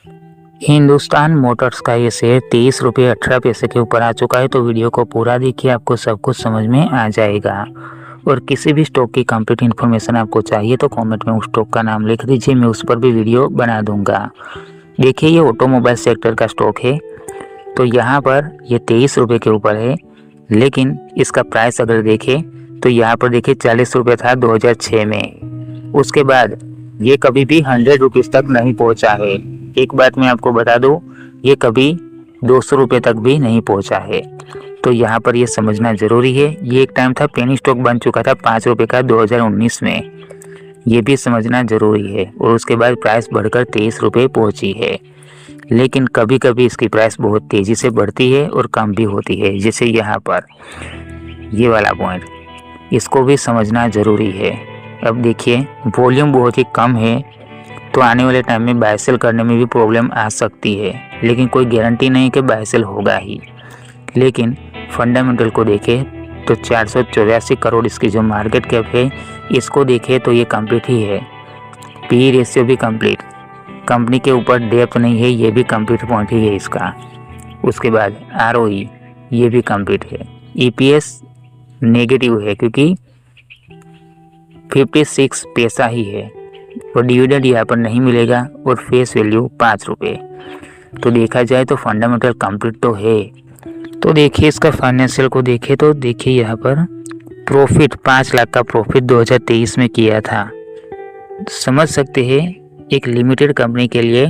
Hindustan Motors का ये share 23 रुपये 18 पैसे के ऊपर आ चुका है। तो वीडियो को पूरा देखिए, आपको सब कुछ समझ में आ जाएगा। और किसी भी स्टॉक की कंप्लीट इन्फॉर्मेशन आपको चाहिए तो कमेंट में उस स्टॉक का नाम लिख दीजिए, मैं उस पर भी वीडियो बना दूंगा। देखिए, ये ऑटोमोबाइल सेक्टर का स्टॉक है। तो यहाँ पर ये 23 रुपये के ऊपर है, लेकिन इसका प्राइस अगर देखें तो यहाँ पर देखिए 40 रुपये था 2006 में। उसके बाद ये कभी भी 100 रुपीज़ तक नहीं पहुँचा है। एक बात मैं आपको बता दूं, ये कभी 200 रुपये तक भी नहीं पहुंचा है। तो यहाँ पर ये समझना ज़रूरी है। ये एक टाइम था पेनी स्टॉक बन चुका था 5 रुपये का 2019 में, ये भी समझना ज़रूरी है। और उसके बाद प्राइस बढ़कर 23 रुपये पहुँची है। लेकिन कभी कभी इसकी प्राइस बहुत तेज़ी से बढ़ती है और कम भी होती है, जैसे यहाँ पर ये वाला पॉइंट, इसको भी समझना ज़रूरी है। अब देखिए, वॉल्यूम बहुत ही कम है, तो आने वाले टाइम में बाय सेल करने में भी प्रॉब्लम आ सकती है, लेकिन कोई गारंटी नहीं कि बाय सेल होगा ही। लेकिन फंडामेंटल को देखें तो 484 करोड़ इसकी जो मार्केट कैप है, इसको देखें तो ये कंप्लीट ही है। पी रेशियो भी कंप्लीट, कंपनी के ऊपर डेप्थ नहीं है, ये भी कंप्लीट पॉइंट ही है इसका। उसके बाद ROE ये भी कंप्लीट है। EPS नेगेटिव है क्योंकि 56 पैसा ही है, और डिविडेंड यहाँ पर नहीं मिलेगा, और फेस वैल्यू 5 रुपये। तो देखा जाए तो फंडामेंटल कंप्लीट तो है। तो देखिए, इसका फाइनेंशियल को देखें तो देखिए यहाँ पर प्रॉफिट 5 लाख का प्रॉफिट 2023 में किया था। समझ सकते हैं, एक लिमिटेड कंपनी के लिए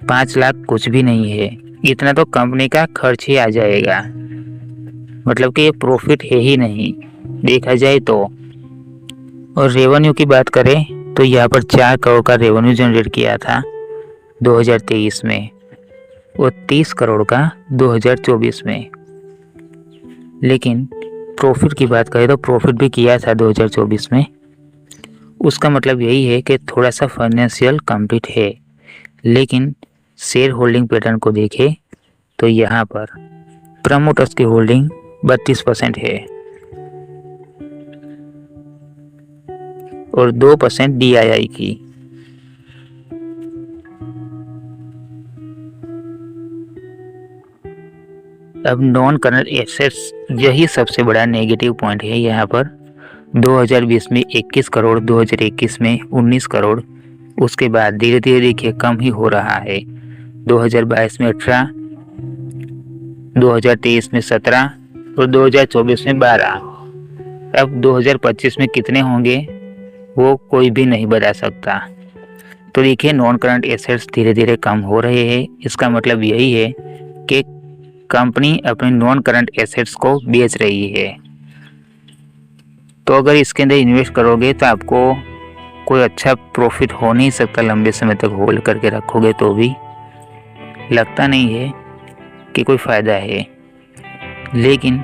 5 लाख कुछ भी नहीं है, इतना तो कंपनी का खर्च ही आ जाएगा। मतलब कि ये प्रॉफिट है ही नहीं देखा जाए तो। और रेवेन्यू की बात करें तो यहाँ पर 4 करोड़ का रेवेन्यू जनरेट किया था 2023 में, और 30 करोड़ का 2024 में। लेकिन प्रॉफिट की बात करें तो प्रॉफिट भी किया था 2024 में। उसका मतलब यही है कि थोड़ा सा फाइनेंशियल कंप्लीट है। लेकिन शेयर होल्डिंग पैटर्न को देखें तो यहाँ पर प्रमोटर्स की होल्डिंग 32% है और 2% DII की। अब नॉन करंट एसेट्स, यही सबसे बड़ा नेगेटिव पॉइंट है यहाँ पर। 2020 में 21 करोड़, 2021 में 19 करोड़। उसके बाद धीरे धीरे देखिए कम ही हो रहा है। 2022 में 18, 2023 में 17 और 2024 में 12। अब 2025 में कितने होंगे वो कोई भी नहीं बता सकता। तो देखिए, नॉन करंट एसेट्स धीरे धीरे कम हो रहे हैं। इसका मतलब यही है कि कंपनी अपने नॉन करंट एसेट्स को बेच रही है। तो अगर इसके अंदर इन्वेस्ट करोगे तो आपको कोई अच्छा प्रॉफिट हो नहीं सकता। लंबे समय तक होल्ड करके रखोगे तो भी लगता नहीं है कि कोई फ़ायदा है। लेकिन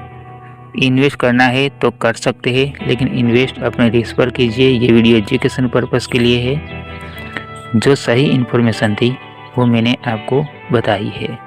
इन्वेस्ट करना है तो कर सकते हैं, लेकिन इन्वेस्ट अपने रिस्क पर कीजिए। ये वीडियो एजुकेशन पर्पस के लिए है। जो सही इन्फॉर्मेशन थी वो मैंने आपको बताई है।